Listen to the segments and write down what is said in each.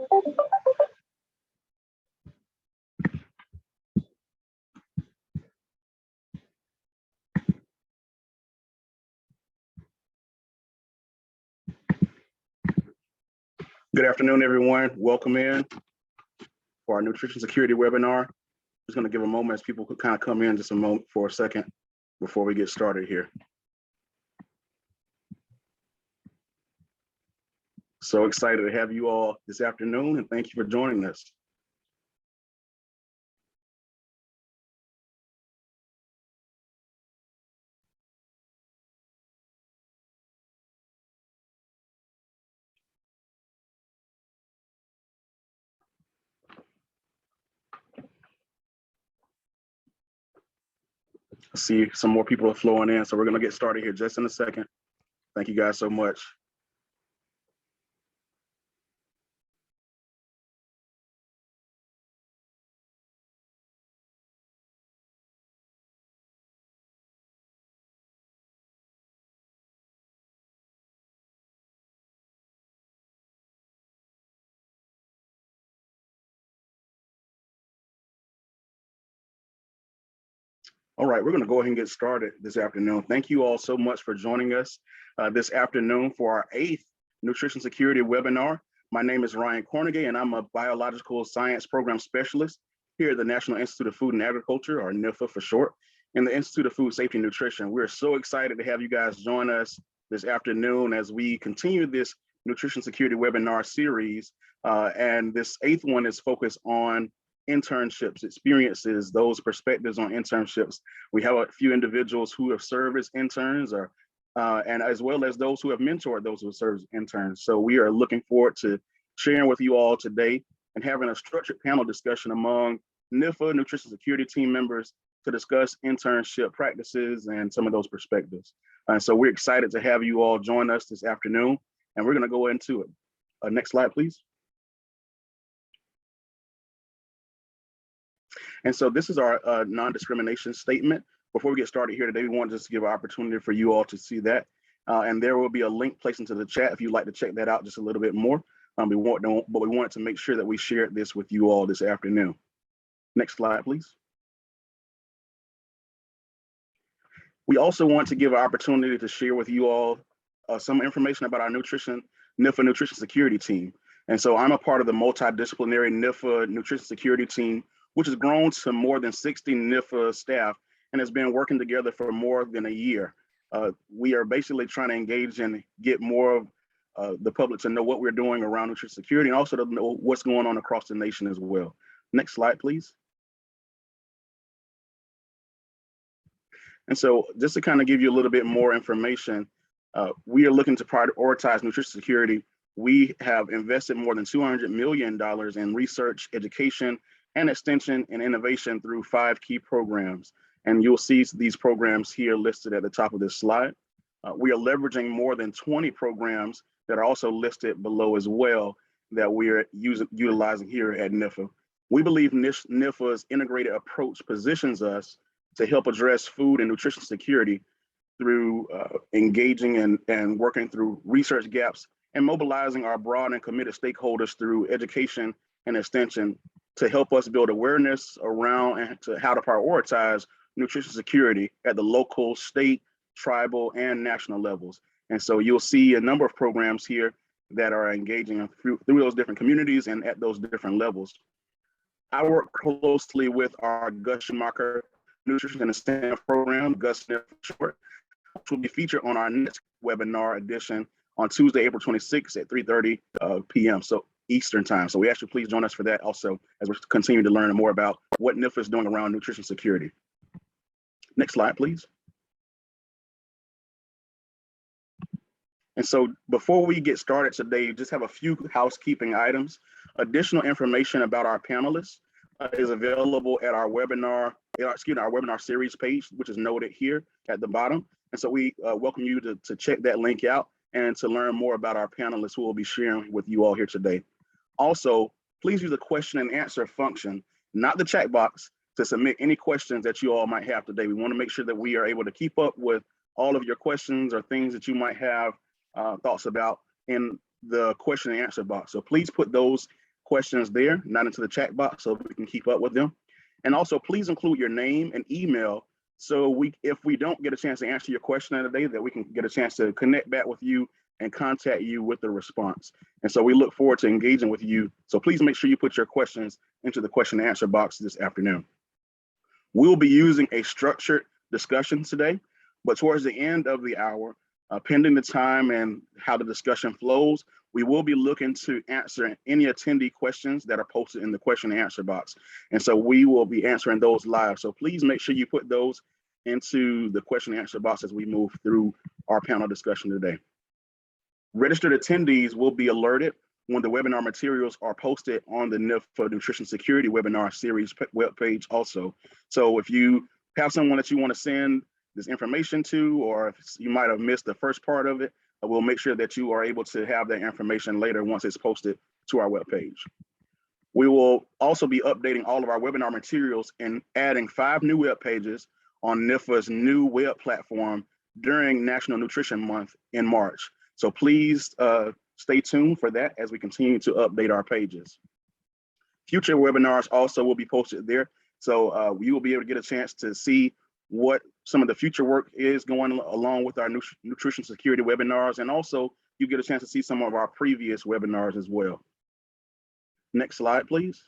Good afternoon, everyone. Welcome in for our nutrition security webinar. Just going to give a moment as people could kind of come in just a moment for a second before we get started here. So excited to have you all this afternoon, and thank you for joining us. I see some more people are flowing in, so we're going to get started here just in a second. Thank you guys so much. All right, we're going to go ahead and get started this afternoon. Thank you all so much for joining us this afternoon for our 8th Nutrition Security webinar. My name is Ryan Cornigay, and I'm a Biological Science Program Specialist here at the National Institute of Food and Agriculture, or NIFA for short, and the Institute of Food Safety and Nutrition. We're so excited to have you guys join us this afternoon as we continue this Nutrition Security webinar series. And this 8th one is focused on internships, experiences, those perspectives on internships. We have a few individuals who have served as interns, and as well as those who have mentored those who serve as interns. So we are looking forward to sharing with you all today and having a structured panel discussion among NIFA Nutrition Security team members to discuss internship practices and some of those perspectives. And so we're excited to have you all join us this afternoon, and we're going to go into it. Next slide, please. And so this is our non-discrimination statement. Before we get started here today, we want just to give an opportunity for you all to see that. And there will be a link placed into the chat if you'd like to check that out just a little bit more. But we wanted to make sure that we shared this with you all this afternoon. Next slide, please. We also want to give an opportunity to share with you all some information about our NIFA Nutrition Security team. And so I'm a part of the multidisciplinary NIFA Nutrition Security team, which has grown to more than 60 NIFA staff and has been working together for more than a year. We are basically trying to engage and get more of the public to know what we're doing around nutrition security and also to know what's going on across the nation as well. Next slide, please. And so just to kind of give you a little bit more information, we are looking to prioritize nutrition security. We have invested more than $200 million in research, education, and extension and innovation through 5 key programs. And you'll see these programs here listed at the top of this slide. We are leveraging more than 20 programs that are also listed below as well that we are utilizing here at NIFA. We believe NIFA's integrated approach positions us to help address food and nutrition security through engaging and working through research gaps and mobilizing our broad and committed stakeholders through education and extension to help us build awareness around and to how to prioritize nutrition security at the local, state, tribal, and national levels. And so you'll see a number of programs here that are engaging through those different communities and at those different levels. I work closely with our Schumacher Nutrition and Extension program, GUSNIF for short, which will be featured on our next webinar edition on Tuesday, April 26th at 3:30 p.m. So Eastern time. So we actually please join us for that also as we continue to learn more about what NIFA is doing around nutrition security. Next slide, please. And so before we get started today, just have a few housekeeping items. Additional information about our panelists is available at our webinar, our webinar series page, which is noted here at the bottom. And so we welcome you to check that link out and to learn more about our panelists who will be sharing with you all here today. Also, please use the question and answer function, not the chat box, to submit any questions that you all might have today. We want to make sure that we are able to keep up with all of your questions or things that you might have thoughts about in the question and answer box. So please put those questions there, not into the chat box, so we can keep up with them. And also, please include your name and email, so if we don't get a chance to answer your question of the day, that we can get a chance to connect back with you and contact you with the response. And so we look forward to engaging with you. So please make sure you put your questions into the question and answer box this afternoon. We'll be using a structured discussion today, but towards the end of the hour, pending the time and how the discussion flows, we will be looking to answer any attendee questions that are posted in the question and answer box. And so we will be answering those live. So please make sure you put those into the question and answer box as we move through our panel discussion today. Registered attendees will be alerted when the webinar materials are posted on the NIFA Nutrition Security webinar series webpage also. So if you have someone that you want to send this information to, or if you might have missed the first part of it, we'll make sure that you are able to have that information later once it's posted to our webpage. We will also be updating all of our webinar materials and adding 5 new web pages on NIFA's new web platform during National Nutrition Month in March. So please stay tuned for that as we continue to update our pages. Future webinars also will be posted there. So you will be able to get a chance to see what some of the future work is going along with our nutrition security webinars. And also you get a chance to see some of our previous webinars as well. Next slide, please.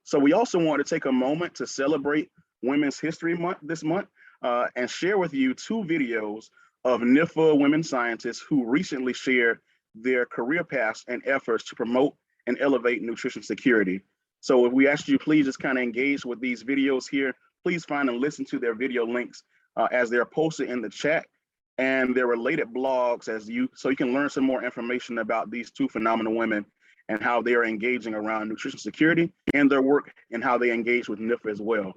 So we also want to take a moment to celebrate Women's History Month this month and share with you 2 videos of NIFA women scientists who recently shared their career paths and efforts to promote and elevate nutrition security. So if we ask you, please just kind of engage with these videos here. Please find and listen to their video links as they're posted in the chat and their related blogs so you can learn some more information about these 2 phenomenal women and how they are engaging around nutrition security and their work and how they engage with NIFA as well.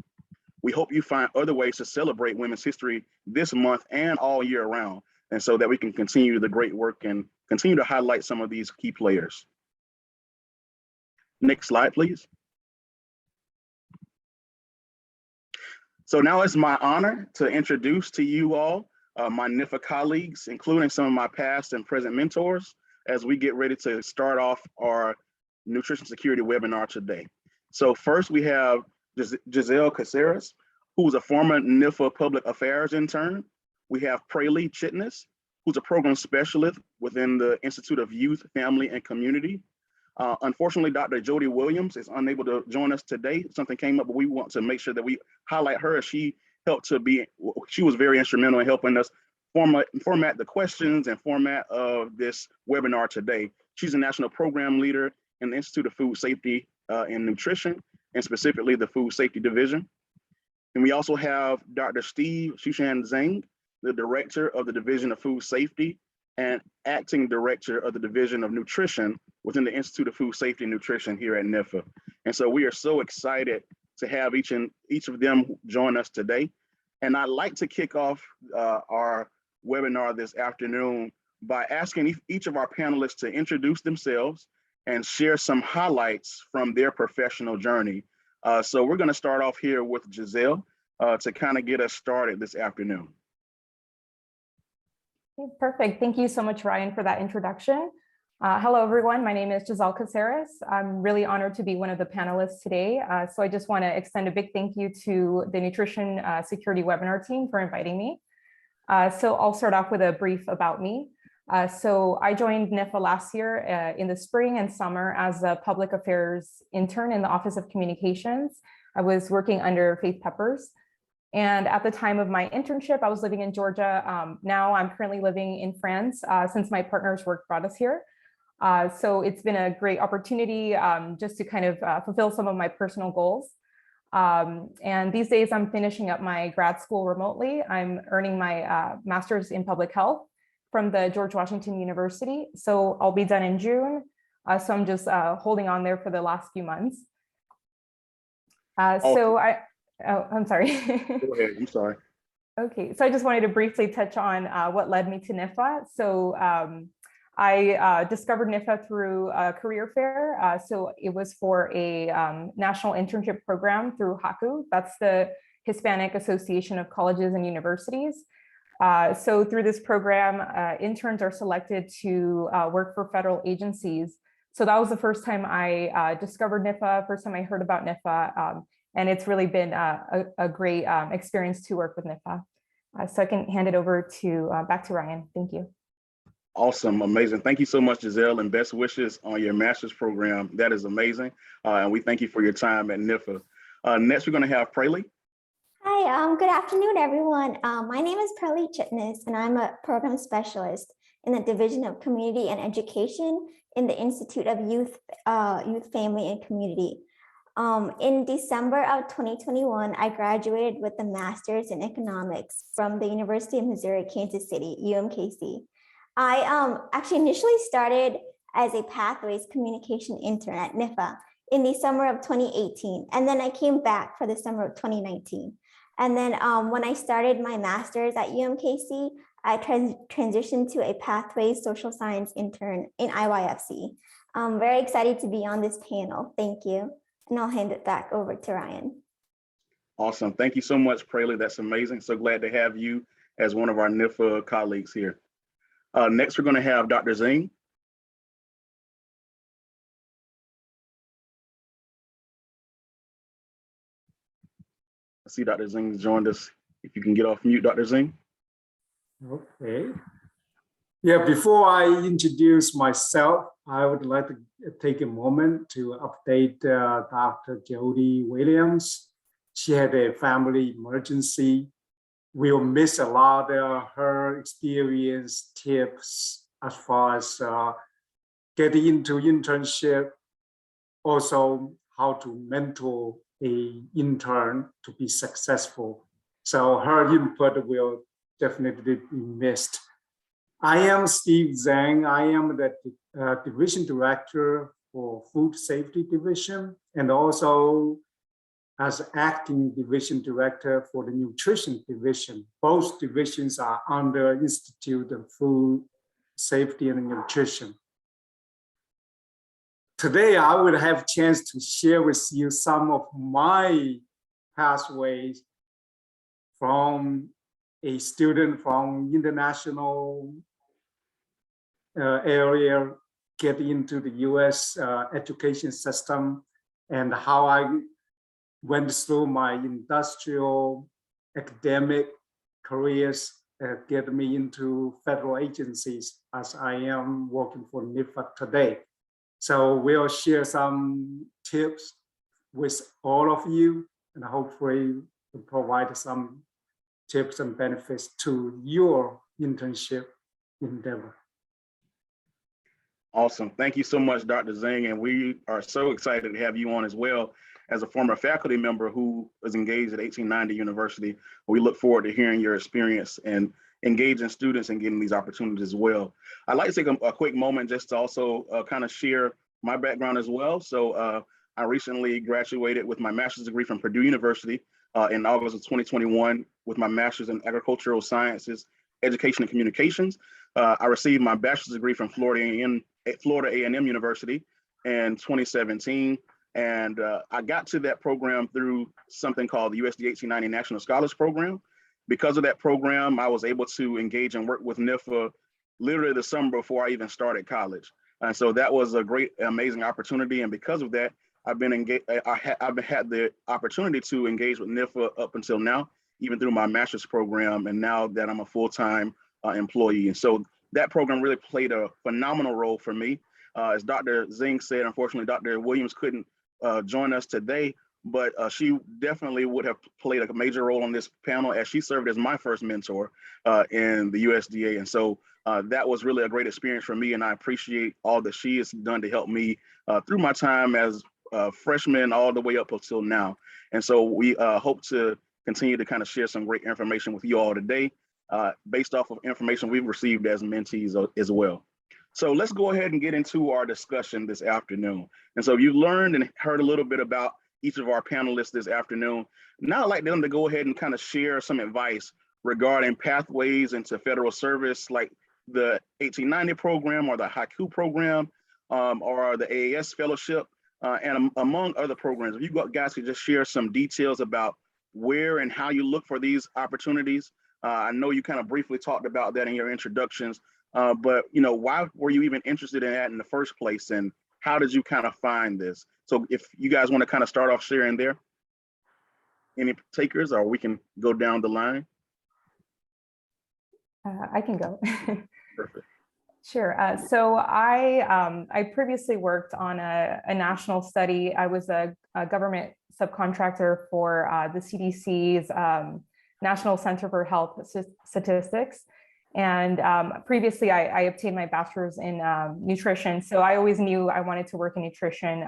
We hope you find other ways to celebrate women's history this month and all year round, and so that we can continue the great work and continue to highlight some of these key players. Next slide, please. So now it's my honor to introduce to you all my NIFA colleagues, including some of my past and present mentors, as we get ready to start off our nutrition security webinar today. So first we have Giselle Caceres, who's a former NIFA public affairs intern. We have Praley Chitness, who's a program specialist within the Institute of Youth, Family, and Community. Unfortunately, Dr. Jody Williams is unable to join us today. Something came up, but we want to make sure that we highlight her as she was very instrumental in helping us format the questions and format of this webinar today. She's a national program leader in the Institute of Food Safety and Nutrition, and specifically the Food Safety Division. And we also have Dr. Steve Shushan Zhang, the Director of the Division of Food Safety and Acting Director of the Division of Nutrition within the Institute of Food Safety and Nutrition here at NIFA. And so we are so excited to have each of them join us today. And I'd like to kick off our webinar this afternoon by asking each of our panelists to introduce themselves and share some highlights from their professional journey. So we're going to start off here with Giselle to kind of get us started this afternoon. Okay, perfect. Thank you so much, Ryan, for that introduction. Hello, everyone. My name is Giselle Caceres. I'm really honored to be one of the panelists today. So I just want to extend a big thank you to the Nutrition Security webinar team for inviting me. So I'll start off with a brief about me. So I joined NIFA last year in the spring and summer as a public affairs intern in the Office of Communications. I was working under Faith Peppers. And at the time of my internship, I was living in Georgia. Now I'm currently living in France since my partner's work brought us here. So it's been a great opportunity just to kind of fulfill some of my personal goals. And these days I'm finishing up my grad school remotely. I'm earning my master's in public health from the George Washington University. So I'll be done in June. So I'm just holding on there for the last few months. I'm sorry. Go ahead, I'm sorry. Okay, so I just wanted to briefly touch on what led me to NIFA. So I discovered NIFA through a career fair. So it was for a national internship program through HACU. That's the Hispanic Association of Colleges and Universities. So through this program, interns are selected to work for federal agencies. So that was the first time I discovered NIFA, first time I heard about NIFA, and it's really been a great experience to work with NIFA. So I can hand it over to back to Ryan. Thank you. Awesome, amazing. Thank you so much, Giselle, and best wishes on your master's program. That is amazing. And we thank you for your time at NIFA. Next, we're going to have Praley. Hi, good afternoon, everyone. My name is Praley Chitnis, and I'm a program specialist in the Division of Community and Education in the Institute of Youth, Family, and Community. In December of 2021, I graduated with a master's in economics from the University of Missouri, Kansas City, UMKC. I actually initially started as a Pathways Communication intern at NIFA in the summer of 2018, and then I came back for the summer of 2019. And then when I started my master's at UMKC, I transitioned to a Pathways Social Science intern in IYFC. I'm very excited to be on this panel. Thank you. And I'll hand it back over to Ryan. Awesome. Thank you so much, Praley. That's amazing. So glad to have you as one of our NIFA colleagues here. Next, we're going to have Dr. Zhang. I see Dr. Zhang joined us. If you can get off mute, Dr. Zhang. Okay. Yeah, before I introduce myself, I would like to take a moment to update Dr. Jody Williams. She had a family emergency. We'll miss a lot of her experience, tips as far as getting into internship, also how to mentor an intern to be successful. So her input will definitely be missed. I am Steve Zhang. I am the Division Director for Food Safety Division, and also as Acting Division Director for the Nutrition Division. Both divisions are under Institute of Food Safety and Nutrition. Today, I will have a chance to share with you some of my pathways from a student from international area, get into the US education system, and how I went through my industrial academic careers, get me into federal agencies as I am working for NIFA today. So we'll share some tips with all of you, and hopefully we'll provide some tips and benefits to your internship endeavor. Awesome. Thank you so much, Dr. Zhang. And we are so excited to have you on as well as a former faculty member who was engaged at 1890 University. We look forward to hearing your experience and engaging students and getting these opportunities as well. I'd like to take a quick moment just to also kind of share my background as well. So I recently graduated with my master's degree from Purdue University in August of 2021 with my master's in agricultural sciences, education and communications. I received my bachelor's degree from Florida A&M University in 2017. And I got to that program through something called the USDA 1890 National Scholars Program. Because of that program, I was able to engage and work with NIFA literally the summer before I even started college. And so that was a great, amazing opportunity. And because of that, I've been engaged. I've had the opportunity to engage with NIFA up until now, even through my master's program. And now that I'm a full-time employee. And so that program really played a phenomenal role for me. As Dr. Zhang said, unfortunately, Dr. Williams couldn't join us today, but she definitely would have played a major role on this panel as she served as my first mentor in the USDA. And so that was really a great experience for me. And I appreciate all that she has done to help me through my time as a freshman all the way up until now. And so we hope to continue to kind of share some great information with you all today based off of information we've received as mentees as well. So let's go ahead and get into our discussion this afternoon. And so you've learned and heard a little bit about each of our panelists this afternoon. Now I'd like them to go ahead and kind of share some advice regarding pathways into federal service, like the 1890 program or the Haiku program or the AAS fellowship and among other programs. If you guys could just share some details about where and how you look for these opportunities, I know you kind of briefly talked about that in your introductions, but why were you even interested in that in the first place, and how did you kind of find this? So if you guys want to kind of start off sharing there, any takers, or we can go down the line. I can go. Perfect. Sure. So I previously worked on a national study. I was a government subcontractor for the CDC's National Center for Health Statistics. And previously, I obtained my bachelor's in nutrition. So I always knew I wanted to work in nutrition.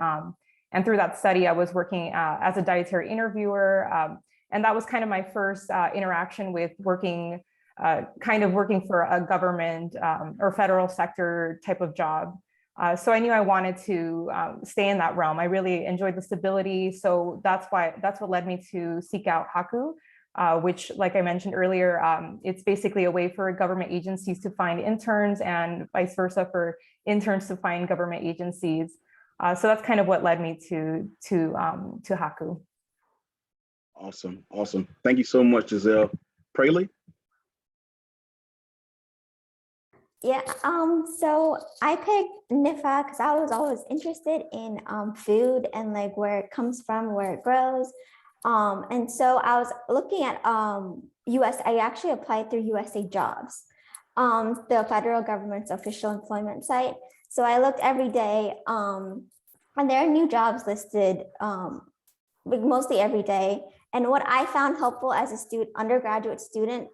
And through that study, I was working as a dietary interviewer. And that was kind of my first interaction with working for a government or federal sector type of job. So I knew I wanted to stay in that realm. I really enjoyed the stability. So that's what led me to seek out Haku, which, like I mentioned earlier, it's basically a way for government agencies to find interns and vice versa for interns to find government agencies. So that's kind of what led me to Haku. Awesome. Awesome. Thank you so much, Giselle. Praley? Yeah, so I picked NIFA because I was always interested in food and like where it comes from, where it grows. And so I was looking at I actually applied through USA Jobs, the federal government's official employment site. So I looked every day, and there are new jobs listed mostly every day. And what I found helpful as a undergraduate student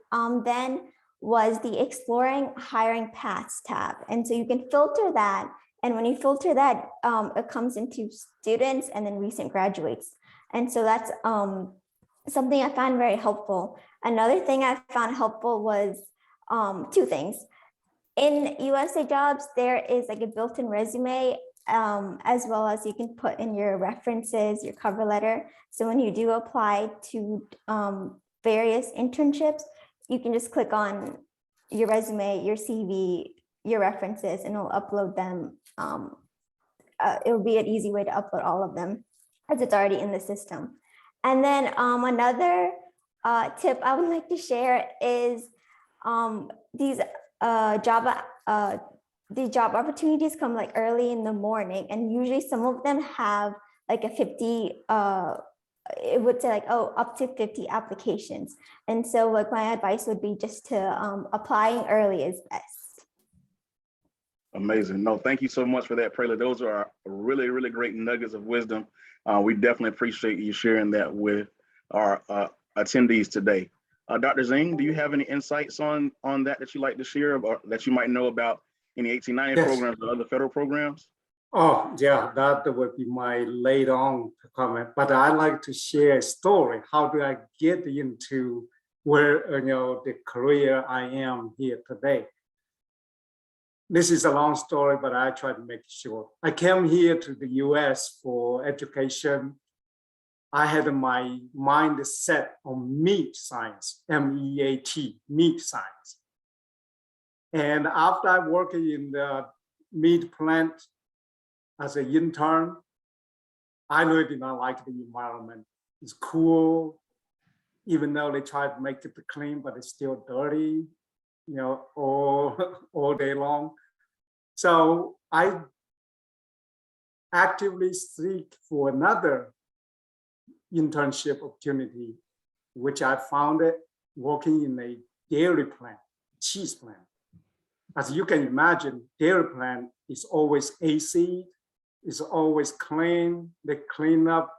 then was the Exploring Hiring Paths tab. And so you can filter that. And when you filter that, it comes into students and then recent graduates. And so that's something I found very helpful. Another thing I found helpful was two things. In USA Jobs, there is like a built-in resume, as well as you can put in your references, your cover letter. So when you do apply to various internships, you can just click on your resume, your CV, your references, and it'll upload them. It'll be an easy way to upload all of them as it's already in the system. And then another tip I would like to share is these job opportunities come like early in the morning, and usually some of them have like a 50 it would say like, oh, up to 50 applications. And so like my advice would be just to applying early is best. Amazing. No, thank you so much for that, Praley. Those are really, really great nuggets of wisdom. We definitely appreciate you sharing that with our attendees today. Dr. Zhang, do you have any insights on that you'd like to share, or that you might know about any 1890 Yes. programs or other federal programs? Oh, yeah, that would be my later on comment. But I'd like to share a story. How do I get into where, the career I am here today? This is a long story, but I try to make it short. I came here to the US for education. I had my mind set on meat science, M-E-A-T, meat science. And after I worked in the meat plant as an intern, I really did not like the environment. It's cool, even though they try to make it clean, but it's still dirty, all day long. So I actively seek for another internship opportunity, which I found it working in a dairy plant, cheese plant. As you can imagine, dairy plant is always AC, it's always clean. They clean up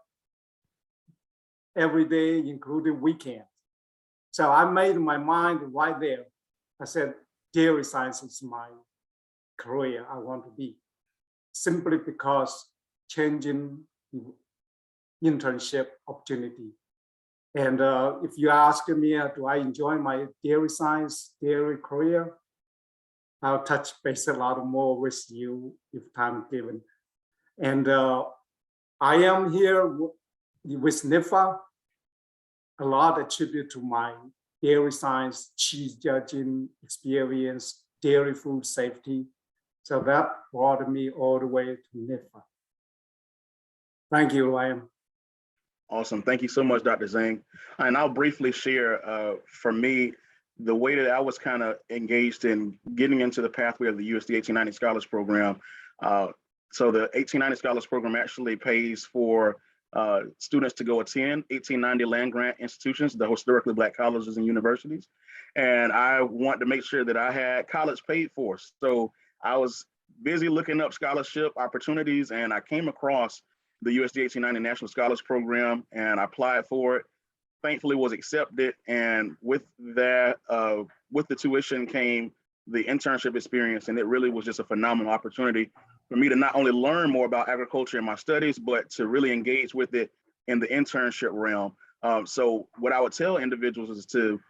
every day, including weekends. So I made my mind right there. I said, dairy science is my career I want to be, simply because changing internship opportunity. And if you ask me, do I enjoy my dairy science, dairy career? I'll touch base a lot more with you if time given. And I am here with NIFA, a lot attributed to my dairy science, cheese judging experience, dairy food safety. So that brought me all the way to NIFA. Thank you, Ryan. Awesome. Thank you so much, Dr. Zhang. And I'll briefly share, for me, the way that I was kind of engaged in getting into the pathway of the USDA 1890 Scholars Program. So the 1890 Scholars Program actually pays for students to go attend 1890 land grant institutions, the historically Black colleges and universities. And I want to make sure that I had college paid for. So I was busy looking up scholarship opportunities, and I came across the USDA 1890 National Scholars Program, and I applied for it. Thankfully was accepted, and with that, with the tuition came the internship experience, and it really was just a phenomenal opportunity for me to not only learn more about agriculture in my studies, but to really engage with it in the internship realm. So what I would tell individuals is to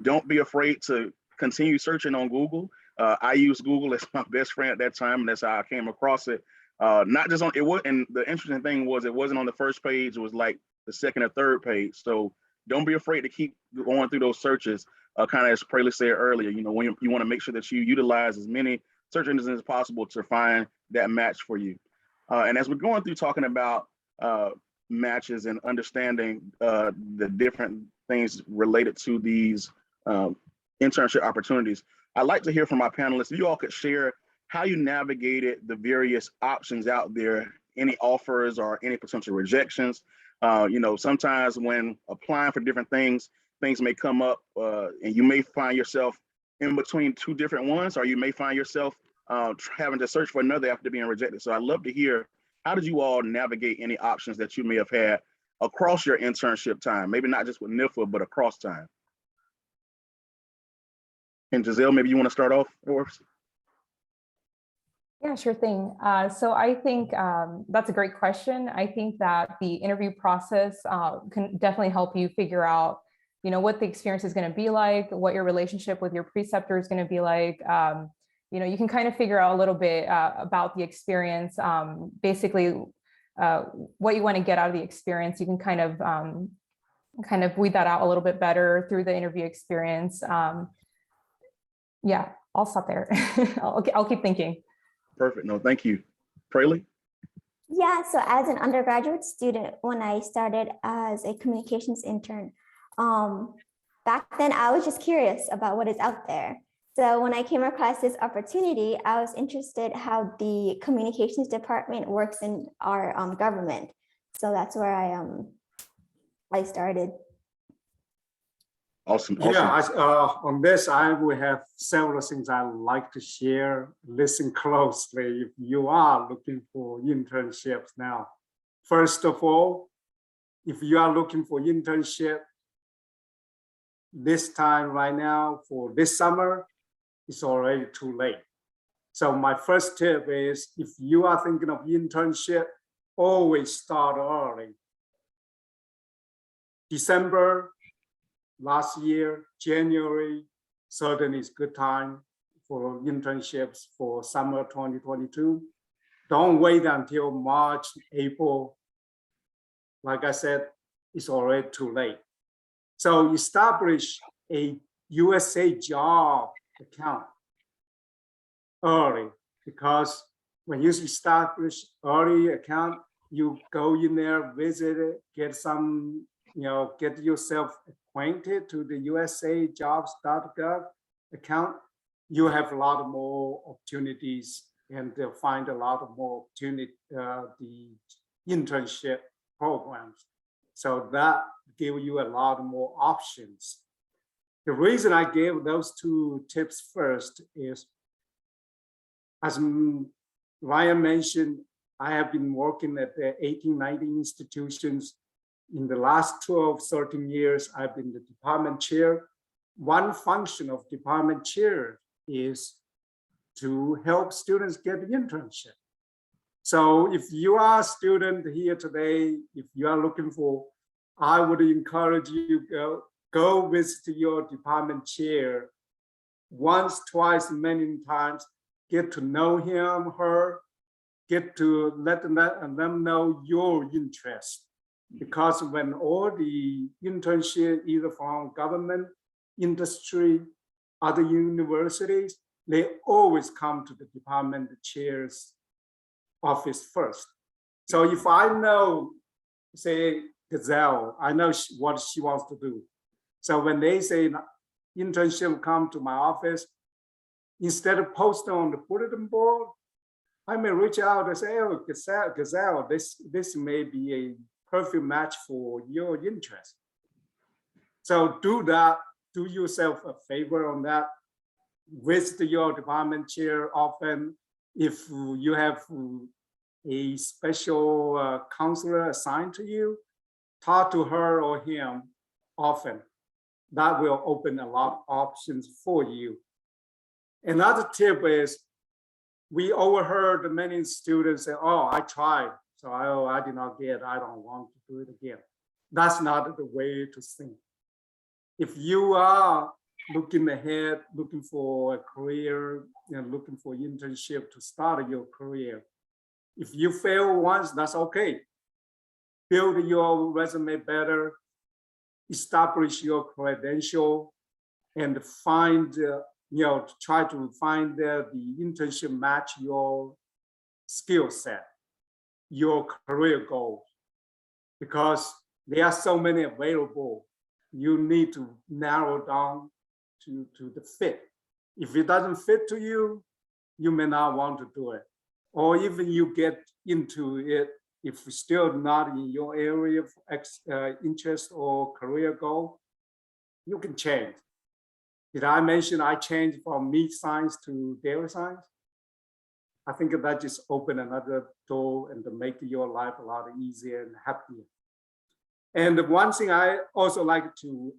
don't be afraid to continue searching on Google. I used Google as my best friend at that time, and that's how I came across it. Not just on it was, and the interesting thing was it wasn't on the first page; it was like the second or third page. So don't be afraid to keep going through those searches. Kind of as Praley said earlier, you know, when you want to make sure that you utilize as many search engines as possible to find that match for you. And as we're going through talking about matches and understanding the different things related to these internship opportunities, I'd like to hear from my panelists. If you all could share how you navigated the various options out there, any offers or any potential rejections. You know, sometimes when applying for different things may come up and you may find yourself in between two different ones, or you may find yourself having to search for another after being rejected. So I'd love to hear, how did you all navigate any options that you may have had across your internship time? Maybe not just with NIFA, but across time. And Giselle, maybe you want to start off for us? Yeah, sure thing. So I think that's a great question. I think that the interview process can definitely help you figure out, you know, what the experience is going to be like, what your relationship with your preceptor is going to be like. You know, you can kind of figure out a little bit about the experience, basically what you want to get out of the experience. You can kind of weed that out a little bit better through the interview experience. Yeah, I'll stop there. I'll keep thinking. Perfect. No, thank you. Praley? Yeah, so as an undergraduate student, when I started as a communications intern, back then I was just curious about what is out there. So when I came across this opportunity, I was interested how the communications department works in our government. So that's where I started. Awesome. Yeah, on this, I will have several things I'd like to share. Listen closely if you are looking for internships now. First of all, if you are looking for internship this time right now for this summer, it's already too late. So my first tip is, if you are thinking of internship, always start early. December last year, January, certainly is good time for internships for summer 2022. Don't wait until March, April. Like I said, it's already too late. So establish a USA job account early, because when you establish early account, you go in there, visit it, get some, get yourself acquainted to the usajobs.gov account. You have a lot more opportunities and find a lot more opportunity, the internship programs. So that give you a lot more options. The reason I gave those two tips first is, as Ryan mentioned, I have been working at the 1890 institutions. In the last 12, 13 years, I've been the department chair. One function of department chair is to help students get the internship. So if you are a student here today, if you are looking for, I would encourage you go visit your department chair once, twice, many times, get to know him, her, get to let them know your interest. Because when all the internship, either from government, industry, other universities, they always come to the department chair's office first. So if I know, say, Gazelle, I know what she wants to do. So when they say, internship come to my office, instead of posting on the bulletin board, I may reach out and say, oh, Gazelle, this may be a perfect match for your interest. So do that, do yourself a favor on that. Visit your department chair often. If you have a special counselor assigned to you, talk to her or him often. That will open a lot of options for you. Another tip is, we overheard many students say, oh, I tried, so I did not get, I don't want to do it again. That's not the way to think. If you are looking ahead, looking for a career, looking for internship to start your career, if you fail once, that's okay. Build your resume better, establish your credential, and find, try to find the internship match your skill set, your career goals, because there are so many available. You need to narrow down to the fit. If it doesn't fit to you, you may not want to do it. Or even you get into it, if it's still not in your area of interest or career goal, you can change. Did I mention I changed from meat science to dairy science? I think that just opened another door and to make your life a lot easier and happier. And the one thing I also like to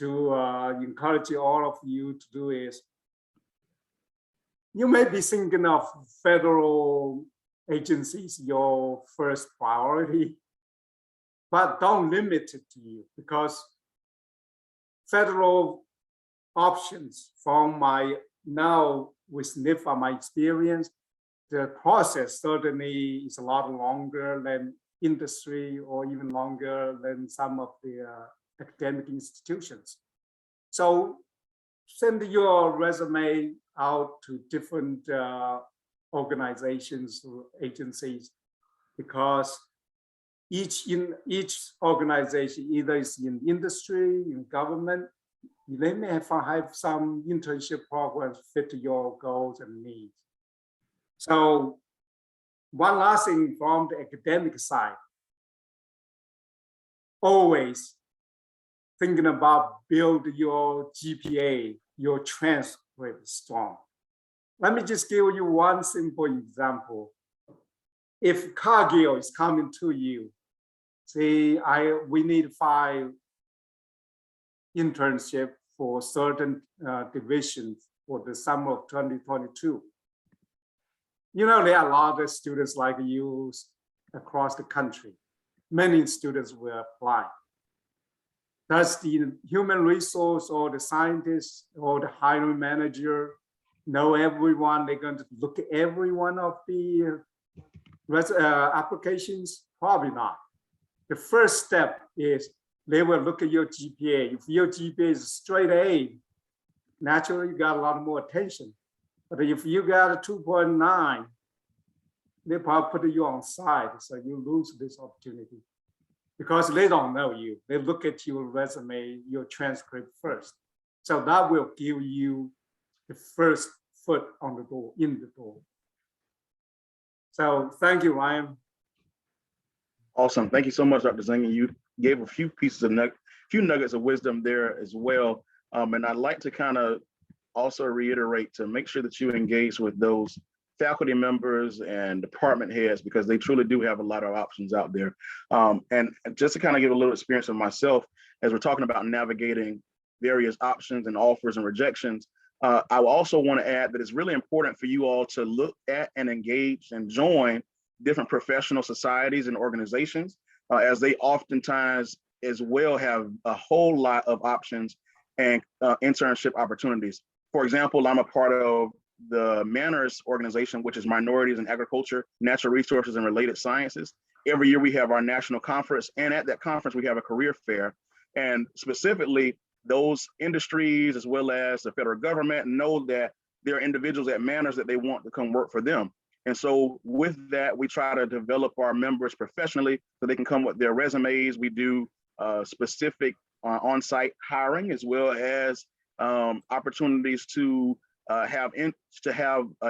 encourage all of you to do is, you may be thinking of federal agencies your first priority, but don't limit it to you, because federal options from my now with NIFA, my experience, the process certainly is a lot longer than industry or even longer than some of the academic institutions. So send your resume out to different organizations or agencies, because each organization either is in industry, in government, they may have some internship programs fit to your goals and needs. So one last thing from the academic side, always thinking about build your GPA, your transcript strong. Let me just give you one simple example. If Cargill is coming to you, say, we need 5 internships for certain divisions for the summer of 2022. There are a lot of students like you across the country. Many students will apply. Does the human resource or the scientist or the hiring manager know everyone? They're going to look at every one of the applications? Probably not. The first step is they will look at your GPA. If your GPA is straight A, naturally you got a lot more attention. But if you got a 2.9, they probably put you on side, so you lose this opportunity, because they don't know you. They look at your resume, your transcript first. So that will give you the first foot on the door, in the door. So thank you, Ryan. Awesome. Thank you so much, Dr. Zhang. You gave a few pieces of few nuggets of wisdom there as well. And I'd like to kind of also reiterate to make sure that you engage with those faculty members and department heads, because they truly do have a lot of options out there. And just to kind of give a little experience of myself, as we're talking about navigating various options and offers and rejections, I also want to add that it's really important for you all to look at and engage and join different professional societies and organizations, as they oftentimes as well have a whole lot of options and internship opportunities. For example, I'm a part of the Manners organization, which is Minorities in Agriculture, Natural Resources, and Related Sciences. Every year we have our national conference, and at that conference we have a career fair. And specifically, those industries as well as the federal government know that there are individuals at Manners that they want to come work for them. And so with that, we try to develop our members professionally so they can come with their resumes. We do specific on-site hiring, as well as opportunities to have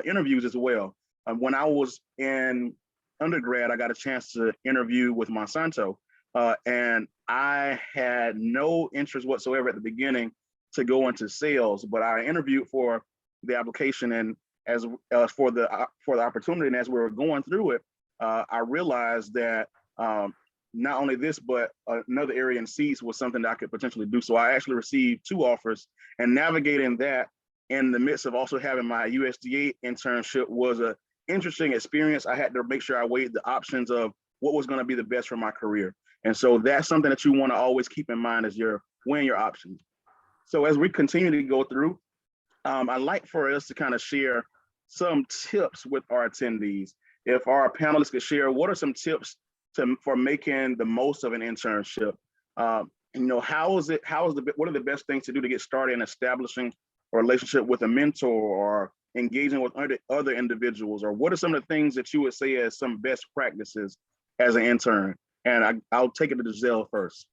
interviews as well. When I was in undergrad, I got a chance to interview with Monsanto, and I had no interest whatsoever at the beginning to go into sales, but I interviewed for the application, and as for the opportunity, and as we were going through it, I realized that not only this, but another area in seeds was something that I could potentially do. So I actually received 2 offers, and navigating that in the midst of also having my USDA internship was an interesting experience. I had to make sure I weighed the options of what was going to be the best for my career. And so that's something that you want to always keep in mind as you're weighing your options. So as we continue to go through, I'd like for us to kind of share some tips with our attendees. If our panelists could share, what are some tips for making the most of an internship? You know, what are the best things to do to get started in establishing a relationship with a mentor or engaging with other individuals? Or what are some of the things that you would say as some best practices as an intern? And I'll take it to Giselle first.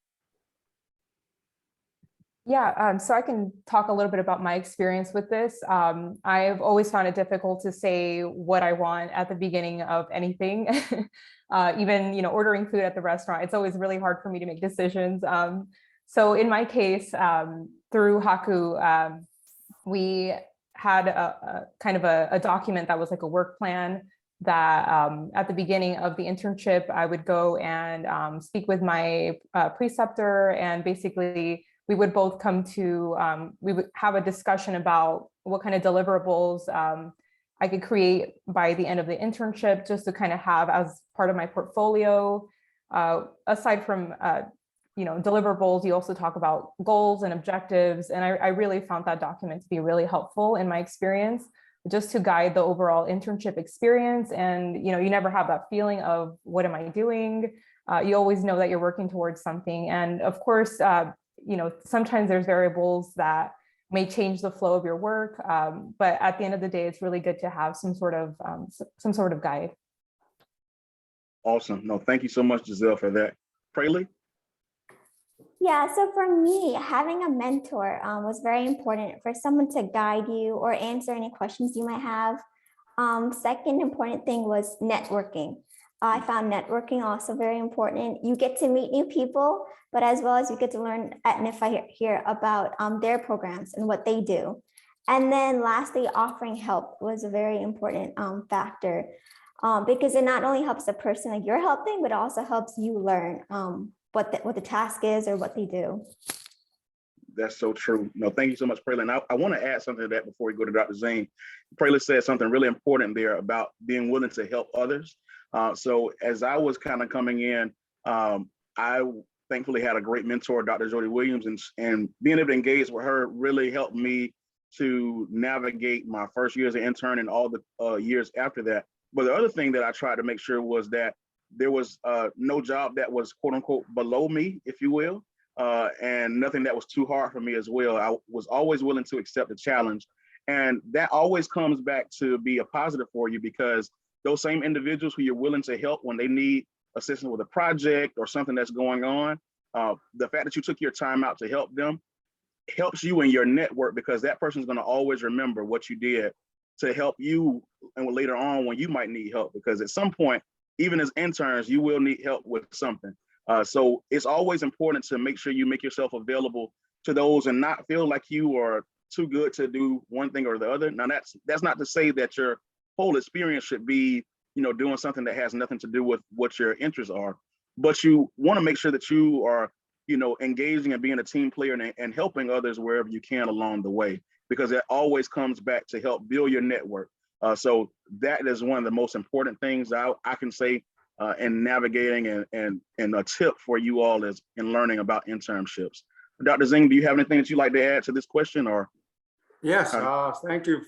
Yeah, so I can talk a little bit about my experience with this. I've always found it difficult to say what I want at the beginning of anything. Even, you know, ordering food at the restaurant, it's always really hard for me to make decisions. So in my case, through Haku, we had a kind of a document that was like a work plan that at the beginning of the internship, I would go and speak with my preceptor, and basically we would both come to, we would have a discussion about what kind of deliverables I could create by the end of the internship, just to kind of have as part of my portfolio. Aside from, you know, deliverables, you also talk about goals and objectives. And I really found that document to be really helpful in my experience, just to guide the overall internship experience. And, you know, you never have that feeling of what am I doing? You always know that you're working towards something. And of course, you know, sometimes there's variables that may change the flow of your work, but at the end of the day, it's really good to have some sort of guide. Awesome. No, thank you so much, Giselle, for that. Praley? Yeah, so for me, having a mentor was very important, for someone to guide you or answer any questions you might have. Second important thing was networking. I found networking also very important. You get to meet new people, but as well as you get to learn at NIFA here about their programs and what they do. And then lastly, offering help was a very important factor, because it not only helps the person that you're helping, but also helps you learn what the task is or what they do. That's so true. No, thank you so much, Praley. And I want to add something to that before we go to Dr. Zhang. Praley said something really important there about being willing to help others. So as I was kind of coming in, I thankfully had a great mentor, Dr. Jody Williams, and being able to engage with her really helped me to navigate my first year as an intern and all the years after that. But the other thing that I tried to make sure was that there was no job that was quote unquote below me, if you will, and nothing that was too hard for me as well. I was always willing to accept the challenge. And that always comes back to be a positive for you, because those same individuals who you're willing to help when they need assistance with a project or something that's going on, the fact that you took your time out to help them helps you in your network, because that person's going to always remember what you did to help you and later on when you might need help, because at some point, even as interns, you will need help with something. So it's always important to make sure you make yourself available to those and not feel like you are too good to do one thing or the other. Now that's not to say that your whole experience should be, you know, doing something that has nothing to do with what your interests are, but you want to make sure that you are, you know, engaging and being a team player and helping others wherever you can along the way, because it always comes back to help build your network. So that is one of the most important things I can say in navigating and a tip for you all is in learning about internships. Dr. Zhang, do you have anything that you'd like to add to this question? Or yes, thank you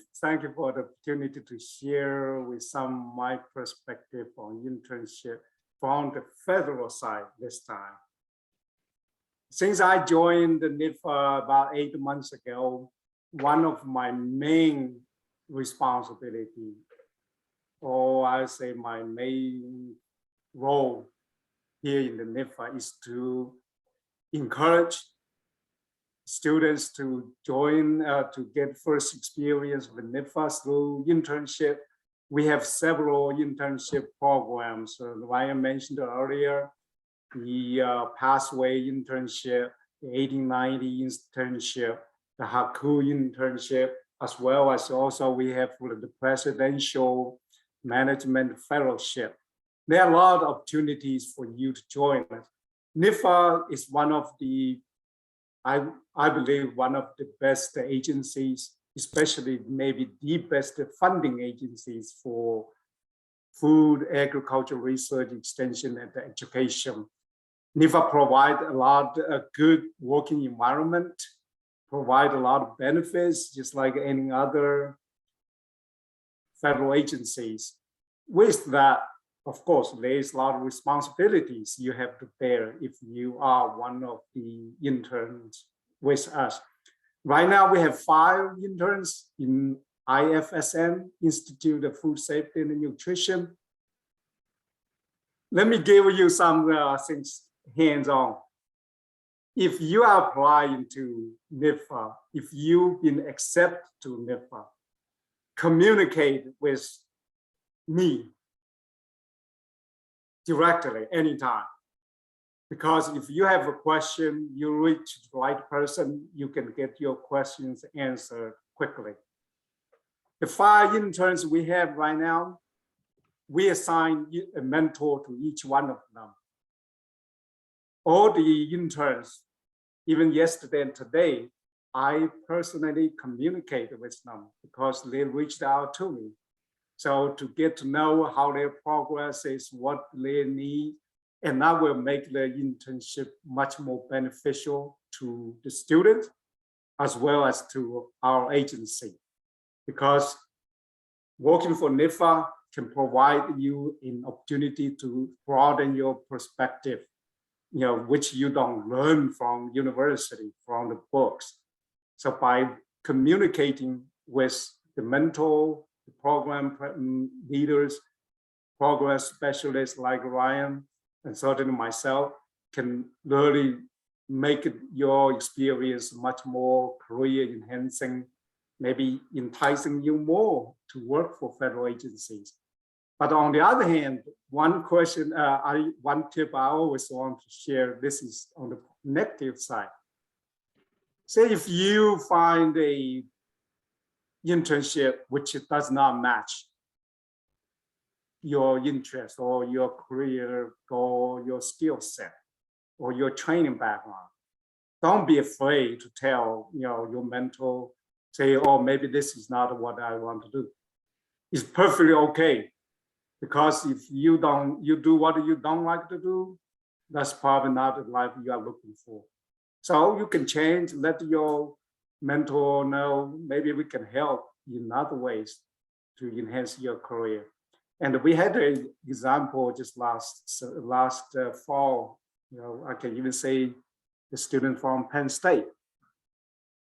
for the opportunity to share with some my perspective on internship from the federal side this time. Since I joined the NIFA about 8 months ago, one of my main responsibility, or I say my main role here in the NIFA, is to encourage students to join, to get first experience with NIFA through internship. We have several internship programs. Ryan mentioned earlier, the Pathway internship, the 1890 internship, the Haku internship, as well as also we have the Presidential Management Fellowship. There are a lot of opportunities for you to join us. NIFA is one of the, I believe, one of the best agencies, especially maybe the best funding agencies for food, agriculture, research, extension, and education. NIFA provides a lot of good working environment, provide a lot of benefits, just like any other federal agencies. With that, of course, there is a lot of responsibilities you have to bear if you are one of the interns with us. Right now, we have 5 interns in IFSN, Institute of Food Safety and Nutrition. Let me give you some things hands-on. If you are applying to NIFA, if you've been accepted to NIFA, communicate with me directly anytime. Because if you have a question, you reach the right person, you can get your questions answered quickly. The 5 interns we have right now, we assign a mentor to each one of them. All the interns, even yesterday and today, I personally communicated with them because they reached out to me. So to get to know how their progress is, what they need, and that will make the internship much more beneficial to the student as well as to our agency. Because working for NIFA can provide you an opportunity to broaden your perspective, which you don't learn from university, from the books. So by communicating with the mentor, the program leaders, program specialists like Ryan, and certainly myself, can really make your experience much more career enhancing, maybe enticing you more to work for federal agencies. But on the other hand, one question, one tip I always want to share, this is on the negative side. Say if you find a internship which does not match your interest or your career goal, your skill set, or your training background, don't be afraid to tell your mentor, say, oh, maybe this is not what I want to do. It's perfectly okay. Because if you do what you don't like to do, that's probably not the life you are looking for. So you can change, let your mentor know, maybe we can help in other ways to enhance your career. And we had an example just last fall, I can even say the student from Penn State.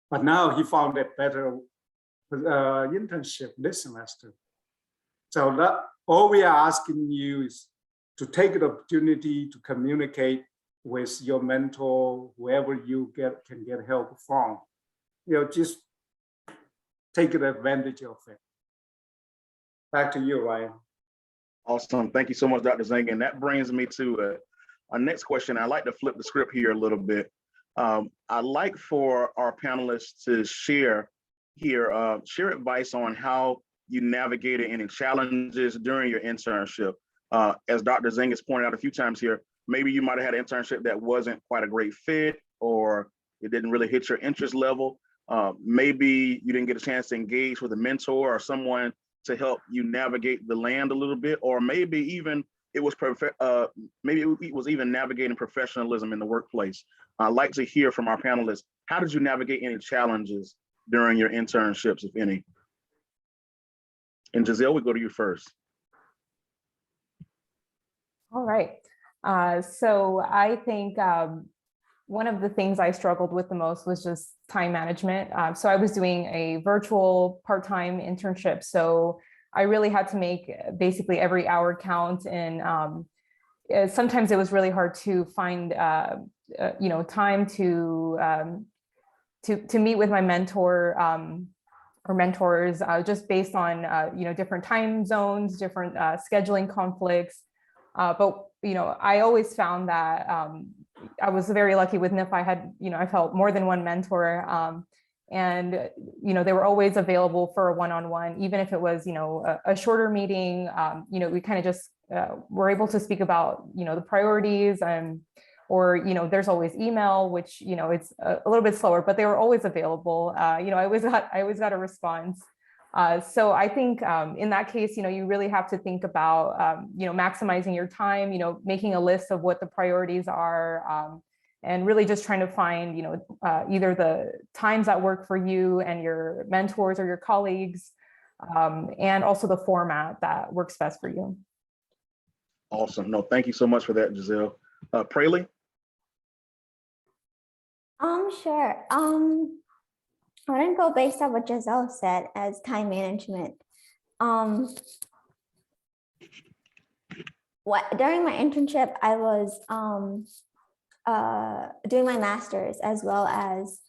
But now he found a better internship this semester. So that, all we are asking you is to take the opportunity to communicate with your mentor, whoever you can get help from. Just take advantage of it. Back to you, Ryan. Awesome. Thank you so much, Dr. Zhang. And that brings me to our next question. I'd like to flip the script here a little bit. I'd like for our panelists to share advice on how you navigated any challenges during your internship. As Dr. Zhang has pointed out a few times here, maybe you might have had an internship that wasn't quite a great fit, or it didn't really hit your interest level. Maybe you didn't get a chance to engage with a mentor or someone to help you navigate the land a little bit, or maybe even it was even navigating professionalism in the workplace. I'd like to hear from our panelists. How did you navigate any challenges during your internships, if any? And Giselle, we go to you first. All right. So I think one of the things I struggled with the most was just time management. So I was doing a virtual part-time internship. So I really had to make basically every hour count. And sometimes it was really hard to find, time to to meet with my mentor or mentors, just based on different time zones, different scheduling conflicts. But I always found that I was very lucky with NIFA. I had I felt more than one mentor, and they were always available for a one-on-one, even if it was a shorter meeting. We kind of just were able to speak about the priorities, or there's always email, which it's a little bit slower, but they were always available. I always got a response. So I think in that case, you really have to think about maximizing your time, making a list of what the priorities are, and really just trying to find either the times that work for you and your mentors or your colleagues, and also the format that works best for you. Awesome. No, thank you so much for that, Giselle. Praley? Sure. I wouldn't go based on what Giselle said as time management. During my internship, I was doing my master's as well as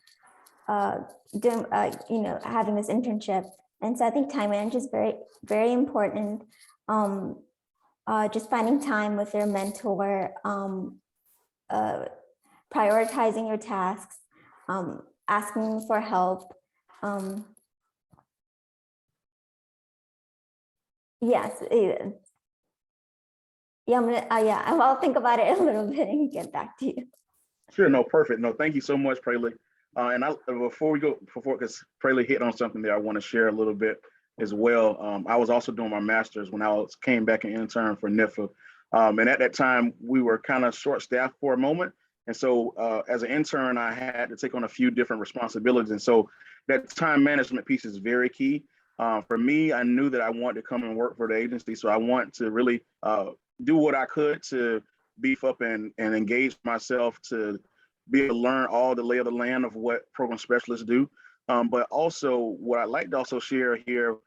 doing having this internship, and so I think time management is very, very important. Just finding time with your mentor, prioritizing your tasks, asking for help. Yes. Yeah, I'll think about it a little bit and get back to you. Sure, no, perfect. No, thank you so much, Praley. And before because Praley hit on something that I want to share a little bit as well. I was also doing my master's when I came back and interned for NIFA. And at that time, we were kind of short-staffed for a moment. And so as an intern, I had to take on a few different responsibilities. And so that time management piece is very key. For me, I knew that I wanted to come and work for the agency. So I want to really do what I could to beef up and engage myself to be able to learn all the lay of the land of what program specialists do. But also what I'd like to also share here,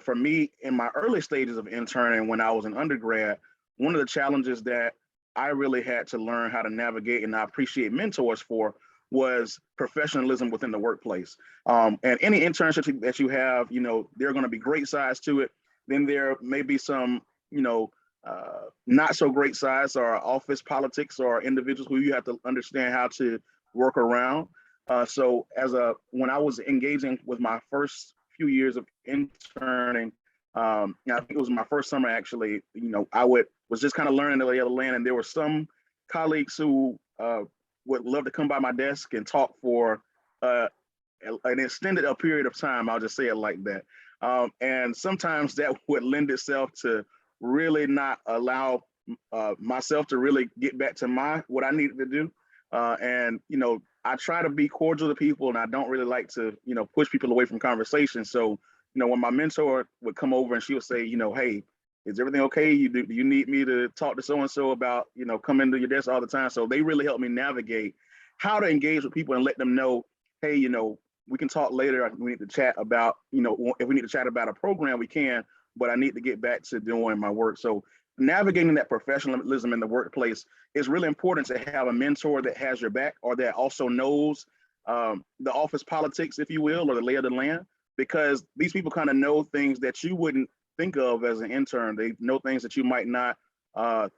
for me in my early stages of interning when I was an undergrad, one of the challenges that I really had to learn how to navigate, and I appreciate mentors for, was professionalism within the workplace. And any internship that you have, there are going to be great sides to it. Then there may be some, not so great sides, or office politics, or individuals who you have to understand how to work around. So when I was engaging with my first few years of interning, I think it was my first summer actually, I was just kind of learning the lay of the land, and there were some colleagues who would love to come by my desk and talk for an extended period of time. I'll just say it like that. And sometimes that would lend itself to really not allow myself to really get back to what I needed to do. And I try to be cordial to people, and I don't really like to push people away from conversation. So when my mentor would come over and she would say, hey, is everything okay? Do you need me to talk to so-and-so about, coming to your desk all the time? So they really helped me navigate how to engage with people and let them know, hey, we can talk later. We need to chat about, if we need to chat about a program, we can, but I need to get back to doing my work. So navigating that professionalism in the workplace is really important, to have a mentor that has your back, or that also knows the office politics, if you will, or the lay of the land, because these people kind of know things that you wouldn't think of as an intern. They know things that you might not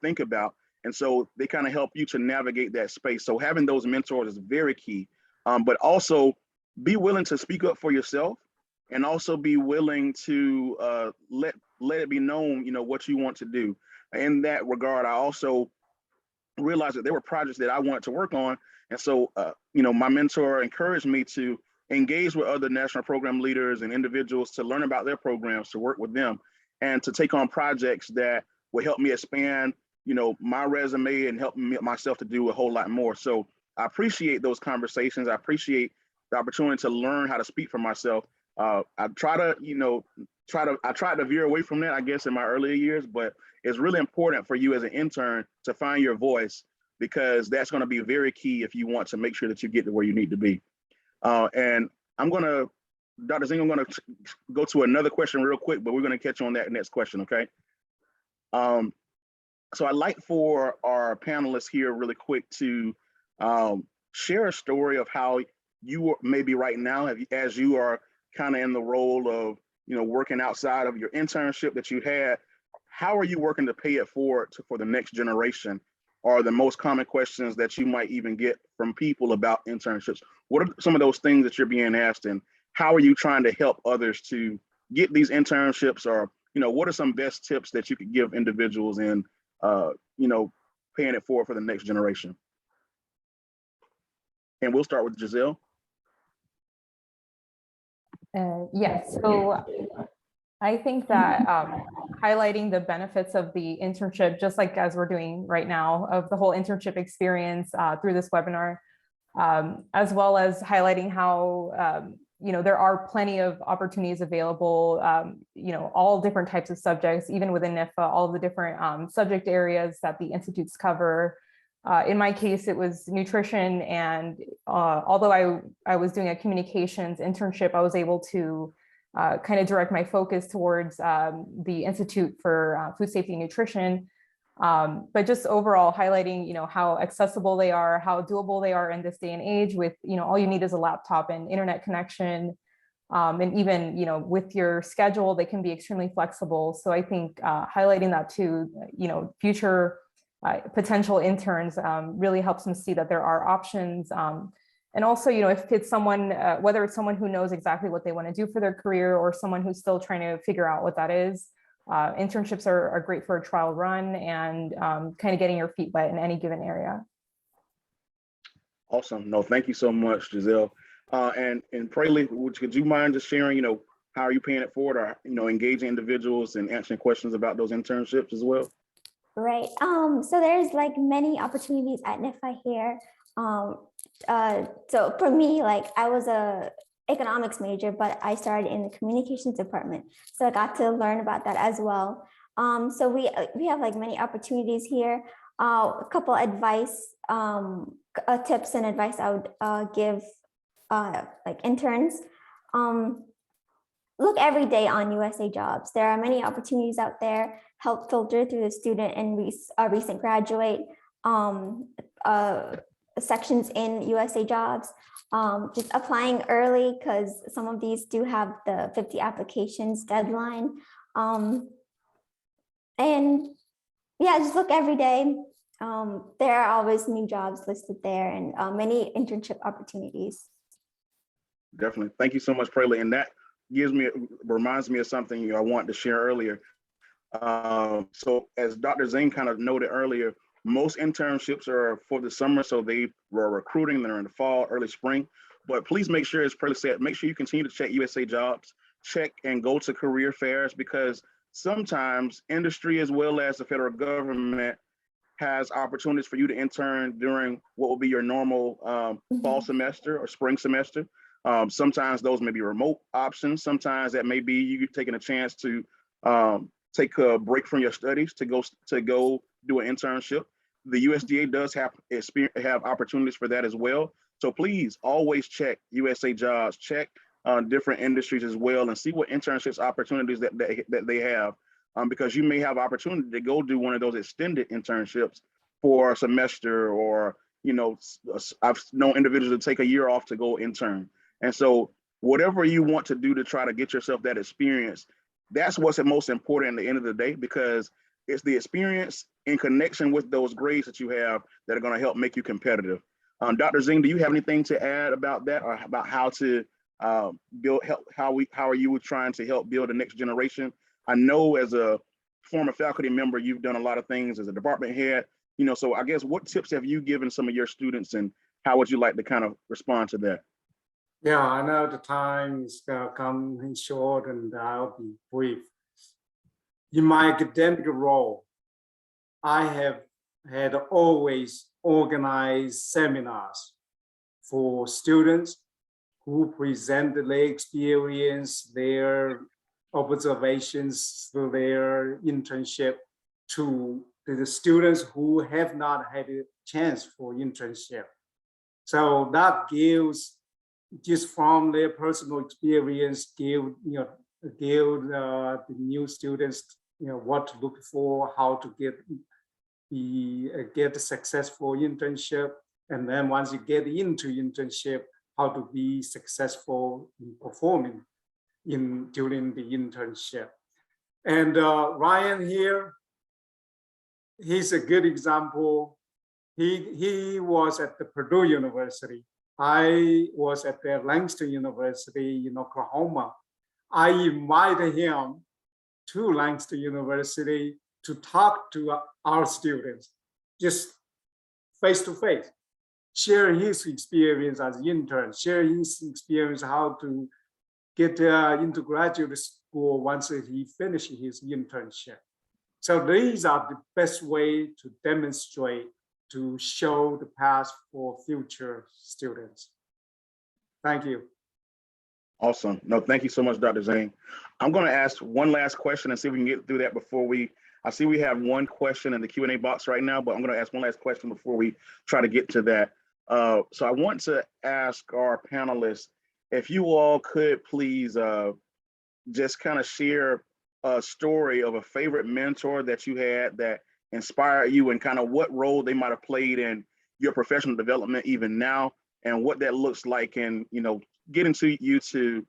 think about. And so they kind of help you to navigate that space. So having those mentors is very key, but also be willing to speak up for yourself, and also be willing to let it be known, what you want to do. In that regard, I also realized that there were projects that I wanted to work on. And so, my mentor encouraged me to engage with other national program leaders and individuals to learn about their programs, to work with them, and to take on projects that will help me expand, my resume, and help myself to do a whole lot more. So I appreciate those conversations. I appreciate the opportunity to learn how to speak for myself. I tried to veer away from that, I guess, in my earlier years, but it's really important for you as an intern to find your voice, because that's going to be very key if you want to make sure that you get to where you need to be. And Dr. Zhang, I'm going to go to another question real quick, but we're going to catch on that next question, okay? So I'd like for our panelists here really quick to share a story of how you maybe right now, as you are kind of in the role of, working outside of your internship that you had, how are you working to pay it forward for the next generation? Are the most common questions that you might even get from people about internships? What are some of those things that you're being asked, and how are you trying to help others to get these internships? Or, what are some best tips that you could give individuals in, paying it forward for the next generation? And we'll start with Giselle. Yes, so I think that highlighting the benefits of the internship, just like as we're doing right now, of the whole internship experience through this webinar, as well as highlighting how, there are plenty of opportunities available, all different types of subjects, even within NIFA, all the different subject areas that the institutes cover. In my case, it was nutrition, and although I was doing a communications internship, I was able to kind of direct my focus towards the Institute for Food Safety and Nutrition, but just overall highlighting, how accessible they are, how doable they are in this day and age with, all you need is a laptop and internet connection. And even, with your schedule, they can be extremely flexible. So I think highlighting that to, future potential interns really helps them see that there are options. And also, if it's someone, whether it's someone who knows exactly what they want to do for their career or someone who's still trying to figure out what that is, internships are great for a trial run and kind of getting your feet wet in any given area. Awesome. No, thank you so much, Giselle. And Praley, could you mind just sharing, how are you paying it forward, or, engaging individuals and answering questions about those internships as well? Right. So there's like many opportunities at NIFA here. So for me, like I was a economics major, but I started in the communications department. So I got to learn about that as well. So we have like many opportunities here. A couple advice, tips and advice I would give like interns. Look every day on USA Jobs. There are many opportunities out there. Help filter through the student and recent graduate sections in USA Jobs. Just applying early because some of these do have the 50 applications deadline. And yeah, just look every day. There are always new jobs listed there and many internship opportunities. Definitely. Thank you so much, Praley. And that reminds me of something I wanted to share earlier. So as Dr. Zhang kind of noted earlier, most internships are for the summer, so they were recruiting, they're in the fall, early spring. But please make sure, as Praley said, make sure you continue to check USA Jobs, check and go to career fairs, because sometimes industry as well as the federal government has opportunities for you to intern during what will be your normal fall semester or spring semester. Sometimes those may be remote options. Sometimes that may be you taking a chance to take a break from your studies to go do an internship. The USDA does have opportunities for that as well. So please always check USA Jobs, check different industries as well, and see what internships opportunities that they have, because you may have opportunity to go do one of those extended internships for a semester, or I've known individuals to take a year off to go intern. And so whatever you want to do to try to get yourself that experience, that's what's the most important at the end of the day, because it's the experience in connection with those grades that you have that are going to help make you competitive. Dr. Zhang, do you have anything to add about that, or about how to how are you trying to help build the next generation? I know as a former faculty member, you've done a lot of things as a department head, so I guess what tips have you given some of your students, and how would you like to kind of respond to that? Yeah, I know the time is coming short, and I'll be brief. In my academic role, I have had always organized seminars for students who present their experience, their observations through their internship to the students who have not had a chance for internship. So that gives, just from their personal experience, give the new students what to look for, how to get a successful internship, and then once you get into internship, how to be successful in performing during the internship. And Ryan here, he's a good example. He was at the Purdue University. I was at the Langston University in Oklahoma. I invited him to Langston University to talk to our students, just face to face, share his experience as an intern, share his experience how to get into graduate school once he finished his internship. So these are the best way to demonstrate, to show the path for future students. Thank you. Awesome. No, thank you so much, Dr. Zhang. I'm going to ask one last question and see if we can get through that before I see we have one question in the Q&A box right now, but I'm going to ask one last question before we try to get to that. So I want to ask our panelists, if you all could please just kind of share a story of a favorite mentor that you had that inspired you, and kind of what role they might have played in your professional development even now, and what that looks like, and getting to you to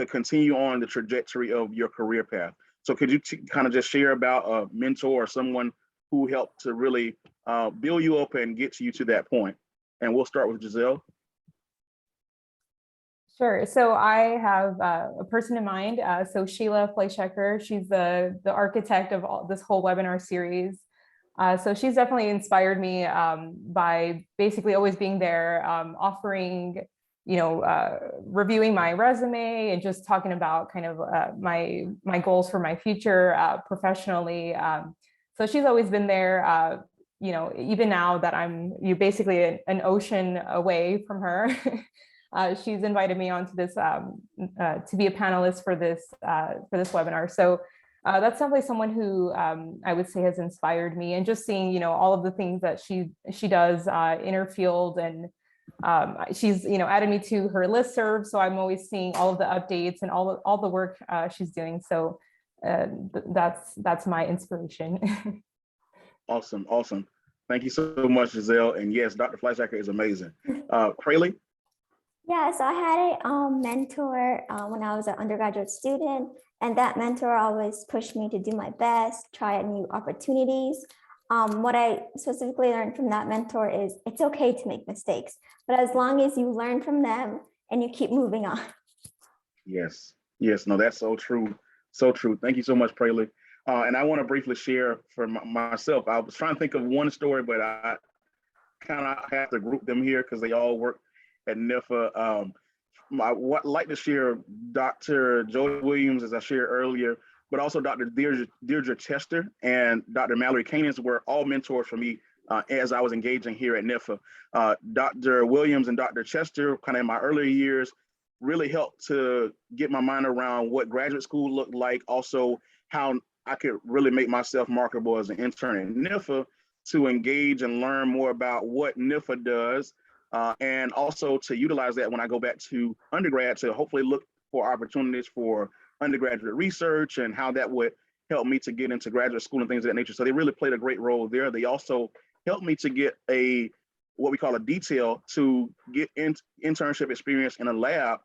continue on the trajectory of your career path. So could you kind of just share about a mentor or someone who helped to really build you up and get you to that point? And we'll start with Giselle. Sure. So I have a person in mind. So Sheila Fleischhacker, she's the architect of this whole webinar series. So she's definitely inspired me by basically always being there, offering, reviewing my resume and just talking about kind of my goals for my future professionally. So she's always been there, even now that I'm basically an ocean away from her. She's invited me onto this to be a panelist for this webinar. So that's definitely someone who I would say has inspired me, and just seeing all of the things that she does in her field, and she's added me to her listserv, so I'm always seeing all of the updates and all the work she's doing. So that's my inspiration. Awesome. Thank you so much, Giselle. And yes, Dr. Fleischhacker is amazing. Praley? Yeah, so I had a mentor when I was an undergraduate student, and that mentor always pushed me to do my best, try out new opportunities. What I specifically learned from that mentor is it's okay to make mistakes, but as long as you learn from them and you keep moving on. Yes, no, that's so true. So true. Thank you so much, Praley. And I want to briefly share for myself. I was trying to think of one story, but I kind of have to group them here because they all work at NIFA. I would like to share Dr. Jody Williams, as I shared earlier, but also Dr. Deirdre Chester and Dr. Mallory Canans were all mentors for me as I was engaging here at NIFA. Dr. Williams and Dr. Chester, kind of in my earlier years, really helped to get my mind around what graduate school looked like, also how I could really make myself marketable as an intern at NIFA, to engage and learn more about what NIFA does, and also to utilize that when I go back to undergrad, to hopefully look for opportunities for undergraduate research and how that would help me to get into graduate school and things of that nature. So they really played a great role there. They also helped me to get what we call a detail to get internship experience in a lab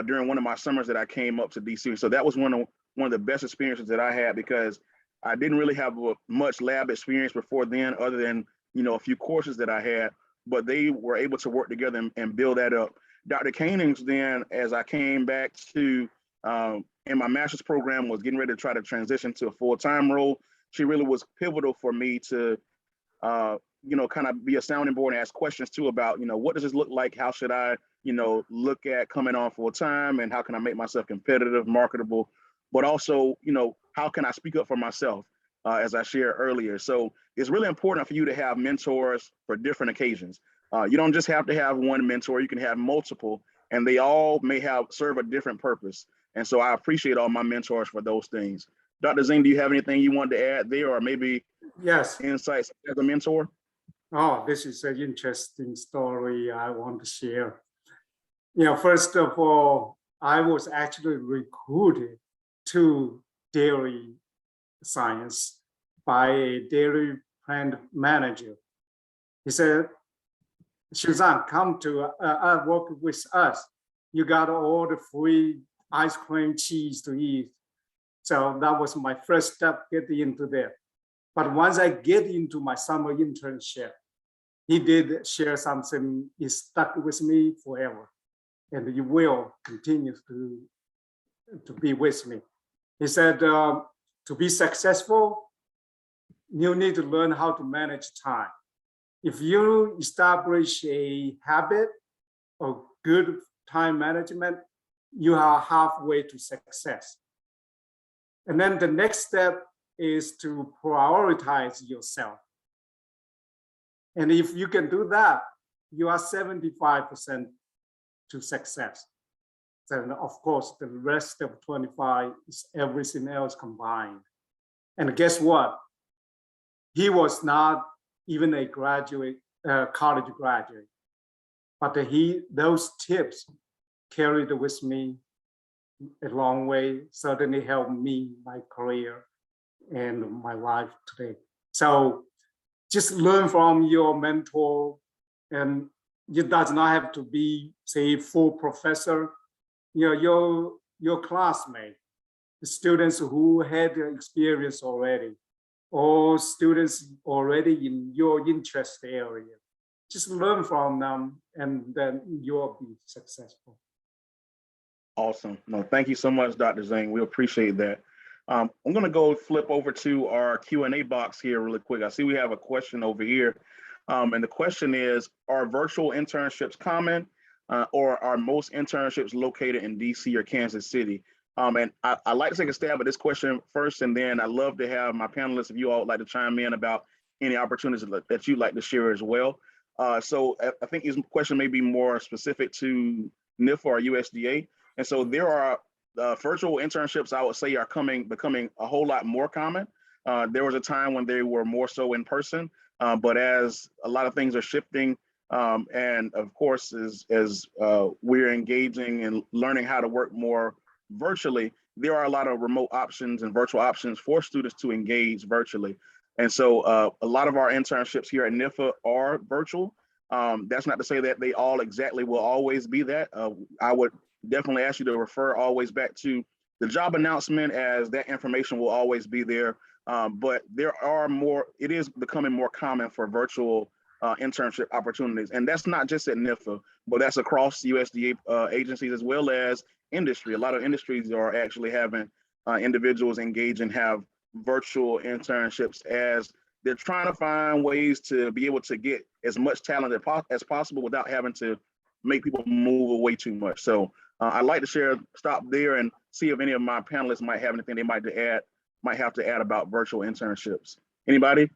during one of my summers that I came up to DC. So that was one of the best experiences that I had, because I didn't really have much lab experience before then, other than a few courses that I had, but they were able to work together and build that up. Dr. Canings then, as I came back to in my master's program, was getting ready to try to transition to a full-time role. She really was pivotal for me to kind of be a sounding board and ask questions too about what does this look like, how should I look at coming on full-time, and how can I make myself competitive, marketable, but also how can I speak up for myself, as I shared earlier. So it's really important for you to have mentors for different occasions. You don't just have to have one mentor, you can have multiple, and they all may serve a different purpose. And so I appreciate all my mentors for those things. Dr. Zhang, do you have anything you wanted to add there, or maybe Yes. insights as a mentor? Oh, this is an interesting story I want to share. First of all, I was actually recruited to dairy science by a dairy plant manager. He said, Zhang, come to work with us. You got all the free ice cream, cheese to eat. So that was my first step getting into there. But once I get into my summer internship, he did share something, it stuck with me forever. And it will continue to be with me. He said, to be successful, you need to learn how to manage time. If you establish a habit of good time management, you are halfway to success. And then the next step is to prioritize yourself. And if you can do that, you are 75% to success. Then of course, the rest of 25 is everything else combined. And guess what? He was not even a college graduate, but those tips carried with me a long way, certainly helped me, my career and my life today. So just learn from your mentor, and it does not have to be, say, full professor. Your classmate, the students who had experience already, or students already in your interest area. Just learn from them, and then you'll be successful. Awesome. No, thank you so much, Dr. Zhang. We appreciate that. I'm going to go flip over to our Q&A box here really quick. I see we have a question over here. And the question is, are virtual internships common, or are most internships located in DC or Kansas City? And I'd like to take a stab at this question first, and then I'd love to have my panelists, if you all would like to chime in about any opportunities that you'd like to share as well. So I think this question may be more specific to NIFA or USDA. And so there are virtual internships, I would say, are becoming a whole lot more common. There was a time when they were more so in person, but as a lot of things are shifting, and of course, as we're engaging and learning how to work more virtually, there are a lot of remote options and virtual options for students to engage virtually. And so a lot of our internships here at NIFA are virtual. That's not to say that they all exactly will always be that. I would definitely ask you to refer always back to the job announcement, as that information will always be there. But it is becoming more common for virtual internship opportunities. And that's not just at NIFA, but that's across USDA agencies as well as industry. A lot of industries are actually having individuals engage and have virtual internships as they're trying to find ways to be able to get as much talent as possible without having to make people move away too much. So I'd like to stop there and see if any of my panelists might have anything they might have to add about virtual internships. Anybody?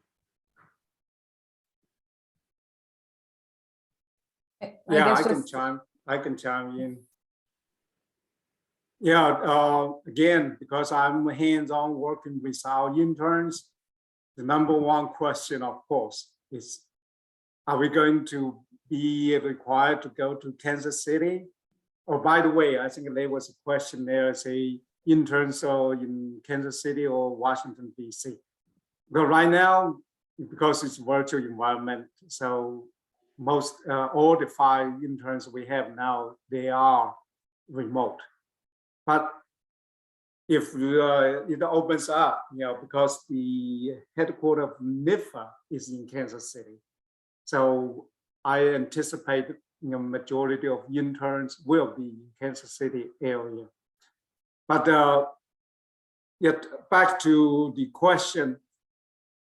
Yeah, I can chime in. Yeah, again, because I'm hands-on working with our interns, the number one question, of course, is, are we going to be required to go to Kansas City? Oh, by the way, I think there was a question there, say, interns in Kansas City or Washington, DC. But right now, because it's virtual environment, so all the 5 interns we have now, they are remote. But if it opens up, because the headquarters of NIFA is in Kansas City, so I anticipate majority of interns will be in Kansas City area. But yet back to the question,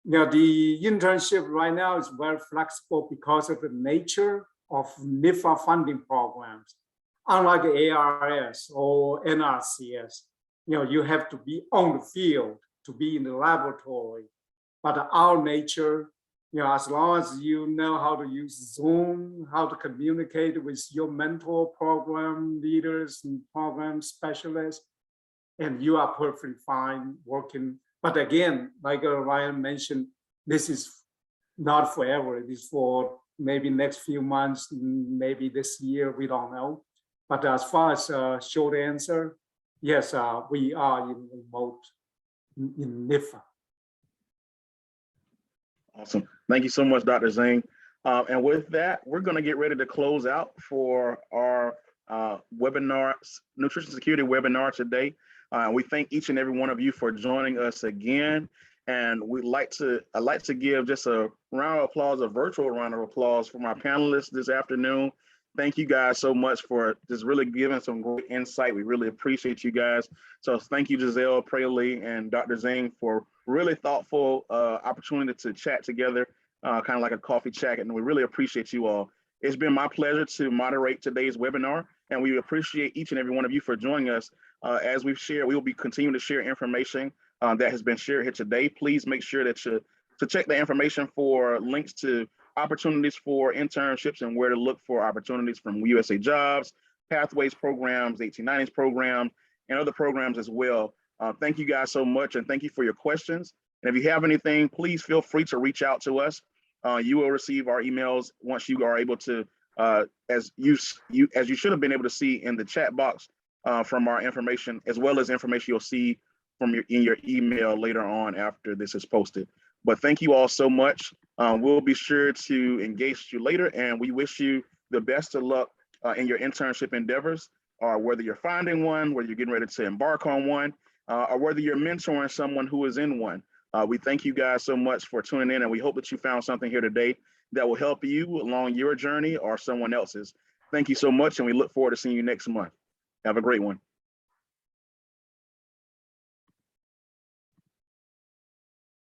the internship right now is very flexible because of the nature of NIFA funding programs. Unlike ARS or NRCS, you have to be on the field to be in the laboratory. But our nature, as long as you know how to use Zoom, how to communicate with your mentor, program leaders and program specialists, and you are perfectly fine working. But again, like Ryan mentioned, this is not forever. It is for maybe next few months, maybe this year, we don't know. But as far as a short answer, yes, we are in remote in NIFA. Awesome. Thank you so much, Dr. Zhang. And with that, we're going to get ready to close out for our webinar, Nutrition Security webinar today. We thank each and every one of you for joining us again. And I'd like to give just a round of applause, a virtual round of applause for my panelists this afternoon. Thank you guys so much for just really giving some great insight. We really appreciate you guys. So thank you, Giselle, Praley, and Dr. Zhang for really thoughtful opportunity to chat together, kind of like a coffee chat, and we really appreciate you all. It's been my pleasure to moderate today's webinar, and we appreciate each and every one of you for joining us. As we've shared, we will be continuing to share information that has been shared here today. Please make sure that to check the information for links to opportunities for internships and where to look for opportunities from USA Jobs, Pathways programs, 1890s program, and other programs as well. Thank you guys so much, and thank you for your questions. And if you have anything, please feel free to reach out to us. You will receive our emails once you are able to, as you should have been able to see in the chat box from our information, as well as information you'll see from in your email later on after this is posted. But thank you all so much. We'll be sure to engage you later, and we wish you the best of luck in your internship endeavors, or whether you're finding one, whether you're getting ready to embark on one, or whether you're mentoring someone who is in one. We thank you guys so much for tuning in, and we hope that you found something here today that will help you along your journey or someone else's. Thank you so much, and we look forward to seeing you next month. Have a great one.